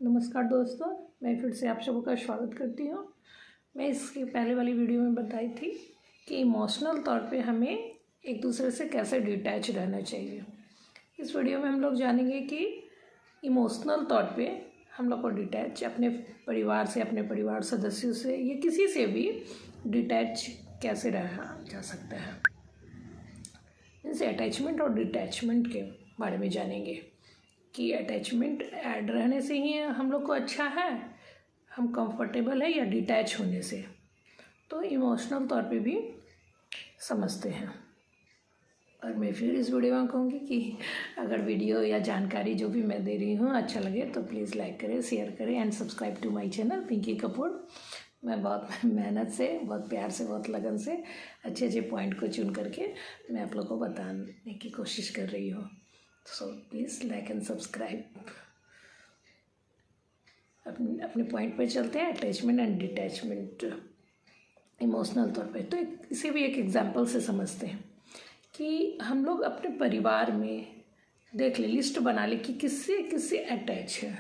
नमस्कार दोस्तों, मैं फिर से आप सबों का स्वागत करती हूँ। मैं इसकी पहले वाली वीडियो में बताई थी कि इमोशनल तौर पे हमें एक दूसरे से कैसे डिटैच रहना चाहिए। इस वीडियो में हम लोग जानेंगे कि इमोशनल तौर पे हम लोग को डिटैच अपने परिवार से, अपने परिवार सदस्यों से या किसी से भी डिटैच कैसे रहा जा सकता है। इनसे अटैचमेंट और डिटैचमेंट के बारे में जानेंगे कि अटैचमेंट ऐड रहने से ही हम लोग को अच्छा है, हम कंफर्टेबल है, या डिटैच होने से। तो इमोशनल तौर पे भी समझते हैं। और मैं फिर इस वीडियो में कहूँगी कि अगर वीडियो या जानकारी जो भी मैं दे रही हूँ अच्छा लगे तो प्लीज़ लाइक करें, शेयर करें and subscribe to my channel Pinky Kapoor. मैं बहुत मेहनत से, बहुत प्यार से, बहुत लगन से अच्छे अच्छे पॉइंट को चुन करके मैं आप लोग को बताने की कोशिश कर रही हूँ। So please like and subscribe. अपने पॉइंट पे चलते हैं, अटैचमेंट एंड डिटैचमेंट इमोशनल तौर पे। तो इसे भी एक एग्जांपल से समझते हैं कि हम लोग अपने परिवार में देख ले, लिस्ट बना ले कि किससे किससे अटैच है,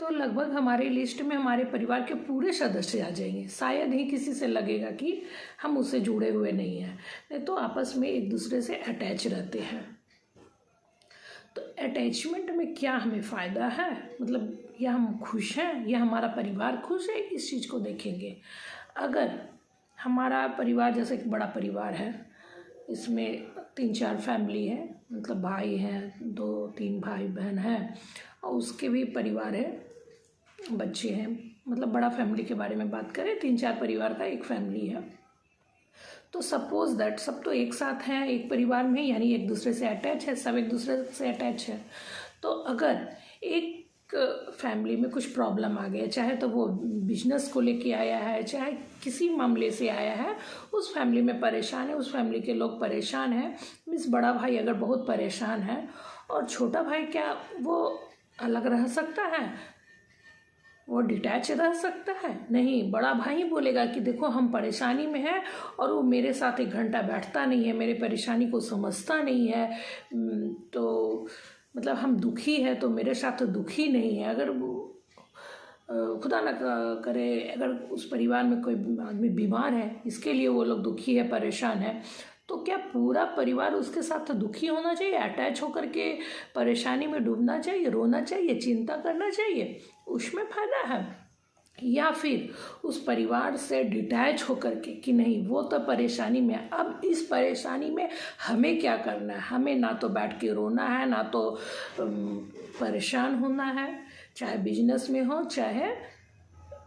तो लगभग हमारे लिस्ट में हमारे परिवार के पूरे सदस्य आ जाएंगे। शायद ही किसी से लगेगा कि हम उससे जुड़े हुए नहीं हैं, नहीं तो आपस में एक दूसरे से अटैच रहते हैं। तो अटैचमेंट में क्या हमें फ़ायदा है, मतलब या हम खुश हैं या हमारा परिवार खुश है, इस चीज़ को देखेंगे। अगर हमारा परिवार जैसे एक बड़ा परिवार है, इसमें 3-4 फैमिली है, मतलब भाई हैं, 2-3 भाई बहन हैं और उसके भी परिवार है, बच्चे हैं, मतलब बड़ा फैमिली के बारे में बात करें, 3-4 परिवार का एक फैमिली है। तो सपोज दैट सब तो एक साथ हैं एक परिवार में, यानी एक दूसरे से अटैच है, सब एक दूसरे से अटैच है। तो अगर एक फैमिली में कुछ प्रॉब्लम आ गया, चाहे तो वो बिजनेस को लेके आया है, चाहे किसी मामले से आया है, उस फैमिली में परेशान है, उस फैमिली के लोग परेशान हैं, मीन्स बड़ा भाई अगर बहुत परेशान है और छोटा भाई क्या वो अलग रह सकता है, वो डिटैच रह सकता है? नहीं, बड़ा भाई बोलेगा कि देखो हम परेशानी में हैं और वो मेरे साथ 1 घंटा बैठता नहीं है, मेरे परेशानी को समझता नहीं है, तो मतलब हम दुखी है तो मेरे साथ तो दुखी नहीं है। अगर खुदा ना करे अगर उस परिवार में कोई आदमी बीमार है, इसके लिए वो लोग दुखी है, परेशान है, तो क्या पूरा परिवार उसके साथ दुखी होना चाहिए, अटैच होकर के परेशानी में डूबना चाहिए, रोना चाहिए, चिंता करना चाहिए? उसमें फ़ायदा है। या फिर उस परिवार से डिटैच होकर के कि नहीं वो तो परेशानी में है, अब इस परेशानी में हमें क्या करना है, हमें ना तो बैठ के रोना है, ना तो परेशान होना है, चाहे बिजनेस में हो, चाहे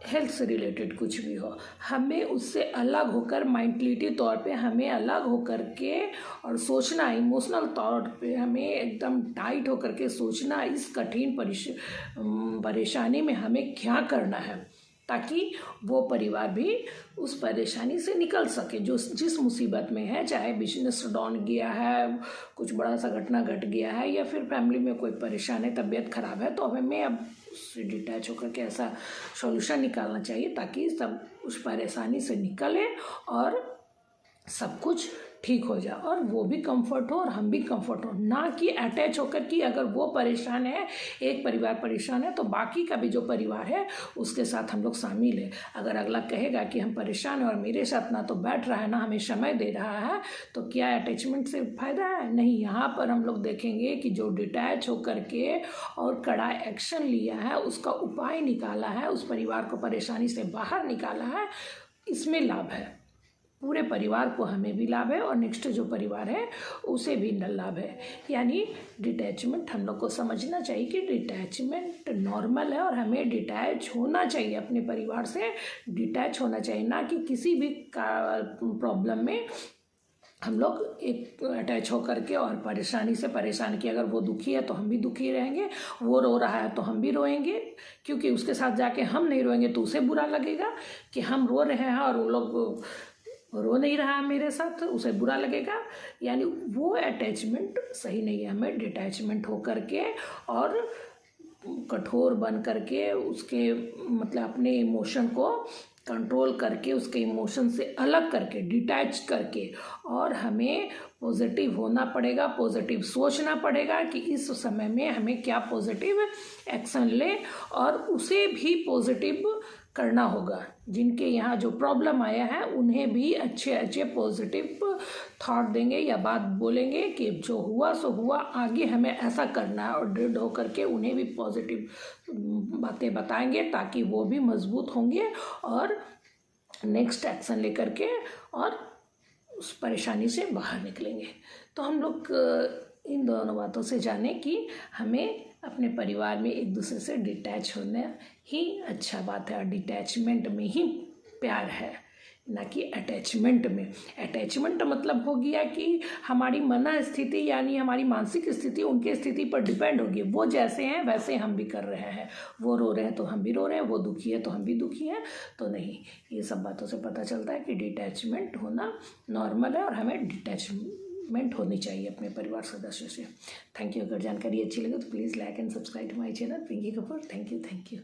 हेल्थ से रिलेटेड कुछ भी हो, हमें उससे अलग होकर मेंटलिटी तौर पे हमें अलग होकर के और सोचना, इमोशनल तौर पे हमें एकदम टाइट होकर के सोचना, इस कठिन परेशानी में हमें क्या करना है, ताकि वो परिवार भी उस परेशानी से निकल सके जो जिस मुसीबत में है, चाहे बिजनेस डाउन गया है, कुछ बड़ा सा घटना घट गया है, या फिर फैमिली में कोई परेशान है, तबीयत खराब है, तो हमें अब उससे डिटैच होकर के ऐसा सॉल्यूशन निकालना चाहिए ताकि सब उस परेशानी से निकले और सब कुछ ठीक हो जाए और वो भी कंफर्ट हो और हम भी कंफर्ट हो, ना कि अटैच होकर कि अगर वो परेशान है, एक परिवार परेशान है, तो बाकी का भी जो परिवार है उसके साथ हम लोग शामिल है। अगर अगला कहेगा कि हम परेशान हैं और मेरे साथ ना तो बैठ रहा है ना हमें समय दे रहा है, तो क्या अटैचमेंट से फ़ायदा है? नहीं। यहाँ पर हम लोग देखेंगे कि जो डिटैच होकर के और कड़ा एक्शन लिया है, उसका उपाय निकाला है, उस परिवार को परेशानी से बाहर निकाला है, इसमें लाभ है, पूरे परिवार को हमें भी लाभ है और नेक्स्ट जो परिवार है उसे भी लाभ है। यानी डिटैचमेंट हम लोग को समझना चाहिए कि डिटैचमेंट नॉर्मल है और हमें डिटैच होना चाहिए, अपने परिवार से डिटैच होना चाहिए, ना कि किसी भी प्रॉब्लम में हम लोग एक अटैच होकर के और परेशानी से परेशान कि अगर वो दुखी है तो हम भी दुखी रहेंगे, वो रो रहा है तो हम भी रोएंगे, क्योंकि उसके साथ जाके हम नहीं रोएंगे तो उसे बुरा लगेगा कि हम रो रहे हैं और वो लोग रो नहीं रहा है मेरे साथ, उसे बुरा लगेगा। यानी वो अटैचमेंट सही नहीं है। हमें डिटैचमेंट होकर के और कठोर बन करके उसके मतलब अपने इमोशन को कंट्रोल करके, उसके इमोशन से अलग करके, डिटैच करके, और हमें पॉजिटिव होना पड़ेगा, पॉजिटिव सोचना पड़ेगा कि इस समय में हमें क्या पॉजिटिव एक्शन ले और उसे भी पॉजिटिव करना होगा। जिनके यहाँ जो प्रॉब्लम आया है उन्हें भी अच्छे अच्छे पॉजिटिव थॉट देंगे या बात बोलेंगे कि जो हुआ सो हुआ, आगे हमें ऐसा करना है, और दृढ़ होकर के उन्हें भी पॉजिटिव बातें बताएंगे ताकि वो भी मजबूत होंगे और नेक्स्ट एक्शन लेकर के और उस परेशानी से बाहर निकलेंगे। तो हम लोग इन दोनों बातों से जाने कि हमें अपने परिवार में एक दूसरे से डिटैच होना ही अच्छा बात है, और डिटैचमेंट में ही प्यार है, ना कि अटैचमेंट में। अटैचमेंट मतलब हो गया कि हमारी मन स्थिति यानी हमारी मानसिक स्थिति उनके स्थिति पर डिपेंड होगी। वो जैसे हैं वैसे हम भी कर रहे हैं, वो रो रहे हैं तो हम भी रो रहे हैं, वो दुखी है तो हम भी दुखी हैं, तो नहीं। ये सब बातों से पता चलता है कि डिटैचमेंट होना नॉर्मल है और हमें डिटैचमेंट होनी चाहिए अपने परिवार सदस्यों से। Thank you. अगर जानकारी अच्छी लगे तो please like and subscribe to my channel Pinky Kapoor. Thank you.